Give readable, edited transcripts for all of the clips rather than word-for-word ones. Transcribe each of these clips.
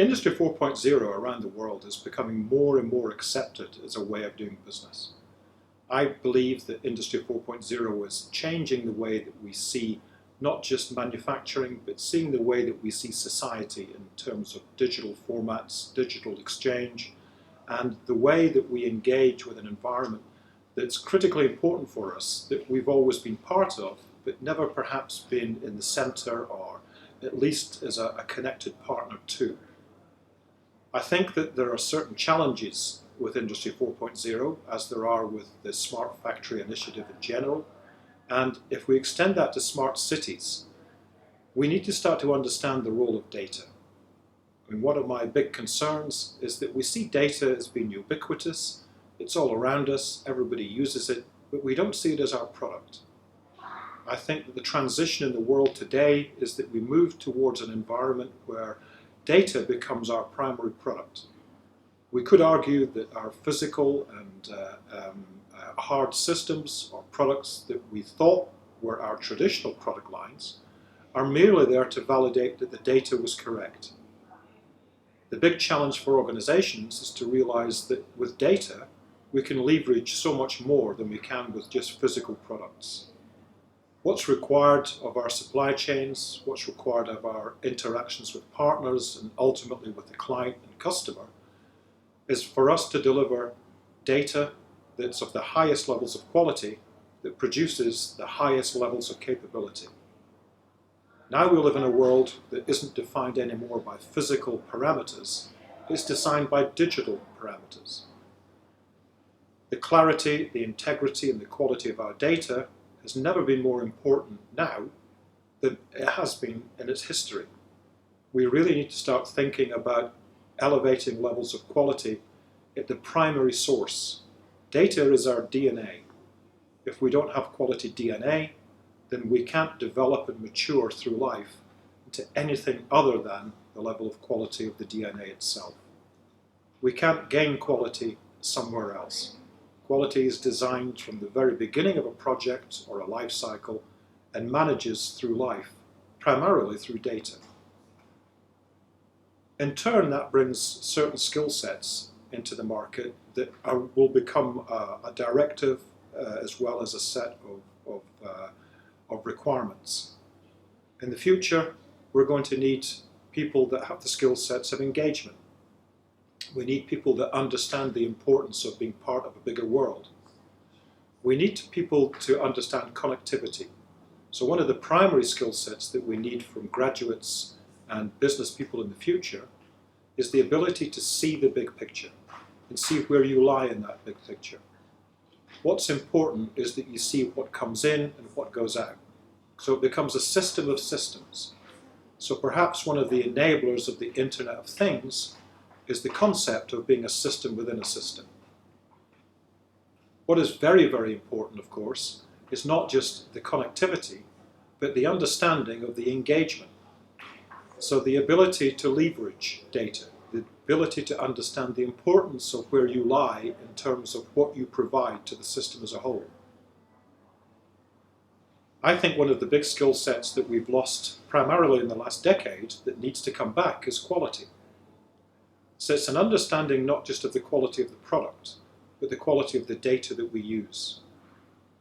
Industry 4.0 around the world is becoming more and more accepted as a way of doing business. I believe that Industry 4.0 is changing the way that we see not just manufacturing, but seeing the way that we see society in terms of digital formats, digital exchange, and the way that we engage with an environment that's critically important for us, that we've always been part of, but never perhaps been in the center or at least as a connected partner to. I think that there are certain challenges with Industry 4.0, as there are with the Smart Factory initiative in general. And if we extend that to smart cities, we need to start to understand the role of data. I mean, one of my big concerns is that we see data as being ubiquitous, it's all around us, everybody uses it, but we don't see it as our product. I think that the transition in the world today is that we move towards an environment where data becomes our primary product. We could argue that our physical and hard systems or products that we thought were our traditional product lines are merely there to validate that the data was correct. The big challenge for organizations is to realize that with data, we can leverage so much more than we can with just physical products. What's required of our supply chains, what's required of our interactions with partners and ultimately with the client and customer is for us to deliver data that's of the highest levels of quality, that produces the highest levels of capability. Now we live in a world that isn't defined anymore by physical parameters, it's defined by digital parameters. The clarity, the integrity and the quality of our data has never been more important now than it has been in its history. We really need to start thinking about elevating levels of quality at the primary source. Data is our DNA. If we don't have quality DNA, then we can't develop and mature through life into anything other than the level of quality of the DNA itself. We can't gain quality somewhere else. Quality is designed from the very beginning of a project or a life cycle and manages through life, primarily through data. In turn, that brings certain skill sets into the market that will become a directive as well as a set of requirements. In the future, we're going to need people that have the skill sets of engagement. We need people that understand the importance of being part of a bigger world. We need people to understand connectivity. So one of the primary skill sets that we need from graduates and business people in the future is the ability to see the big picture and see where you lie in that big picture. What's important is that you see what comes in and what goes out. So it becomes a system of systems. So perhaps one of the enablers of the Internet of Things is the concept of being a system within a system. What is very, very important, of course, is not just the connectivity, but the understanding of the engagement. So the ability to leverage data, the ability to understand the importance of where you lie in terms of what you provide to the system as a whole. I think one of the big skill sets that we've lost primarily in the last decade that needs to come back is quality. So it's an understanding not just of the quality of the product, but the quality of the data that we use.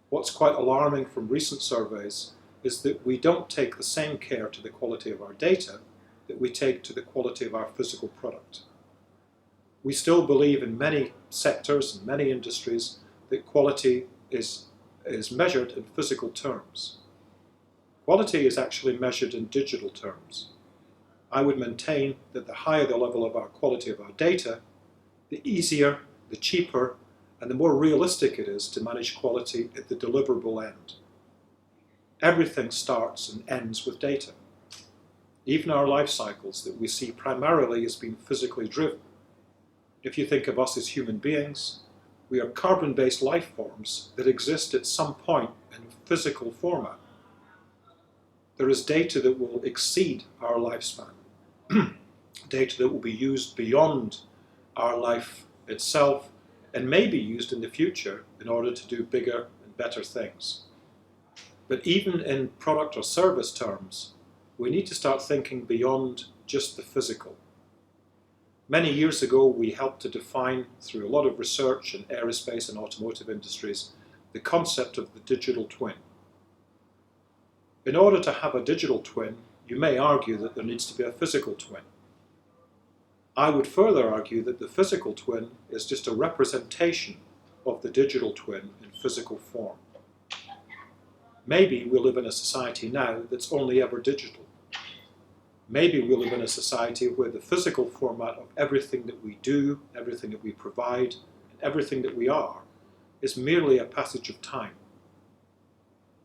What's quite alarming from recent surveys is that we don't take the same care to the quality of our data that we take to the quality of our physical product. We still believe in many sectors and many industries that quality is measured in physical terms. Quality is actually measured in digital terms. I would maintain that the higher the level of our quality of our data, the easier, the cheaper, and the more realistic it is to manage quality at the deliverable end. Everything starts and ends with data. Even our life cycles that we see primarily as being physically driven. If you think of us as human beings, we are carbon-based life forms that exist at some point in physical format. There is data that will exceed our lifespan. Data that will be used beyond our life itself and may be used in the future in order to do bigger and better things. But even in product or service terms, we need to start thinking beyond just the physical. Many years ago, we helped to define, through a lot of research in aerospace and automotive industries, the concept of the digital twin. In order to have a digital twin, you may argue that there needs to be a physical twin. I would further argue that the physical twin is just a representation of the digital twin in physical form. Maybe we live in a society now that's only ever digital. Maybe we live in a society where the physical format of everything that we do, everything that we provide, and everything that we are is merely a passage of time.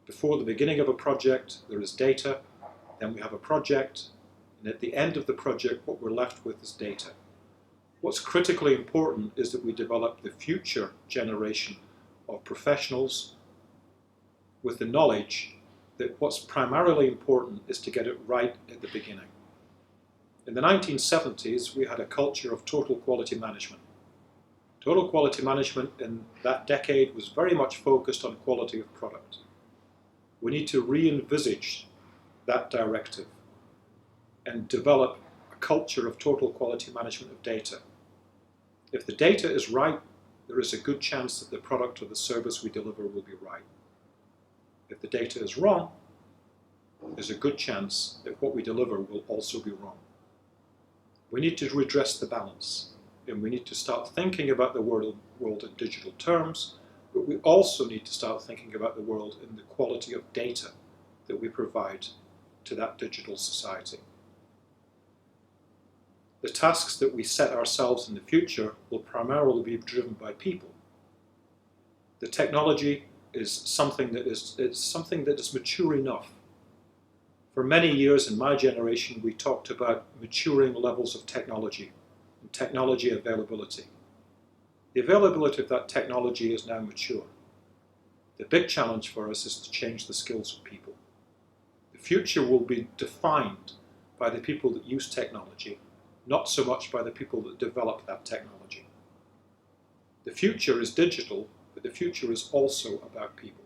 Before the beginning of a project, there is data, then we have a project, and at the end of the project, what we're left with is data. What's critically important is that we develop the future generation of professionals with the knowledge that what's primarily important is to get it right at the beginning. In the 1970s, we had a culture of total quality management. Total quality management in that decade was very much focused on quality of product. We need to re-envisage that directive and develop a culture of total quality management of data. If the data is right, there is a good chance that the product or the service we deliver will be right. If the data is wrong, there's a good chance that what we deliver will also be wrong. We need to redress the balance, and we need to start thinking about the world in digital terms, but we also need to start thinking about the world in the quality of data that we provide to that digital society. The tasks that we set ourselves in the future will primarily be driven by people. The technology is something that is mature enough. For many years in my generation, we talked about maturing levels of technology and technology availability. The availability of that technology is now mature. The big challenge for us is to change the skills of people. The future will be defined by the people that use technology, not so much by the people that develop that technology. The future is digital, but the future is also about people.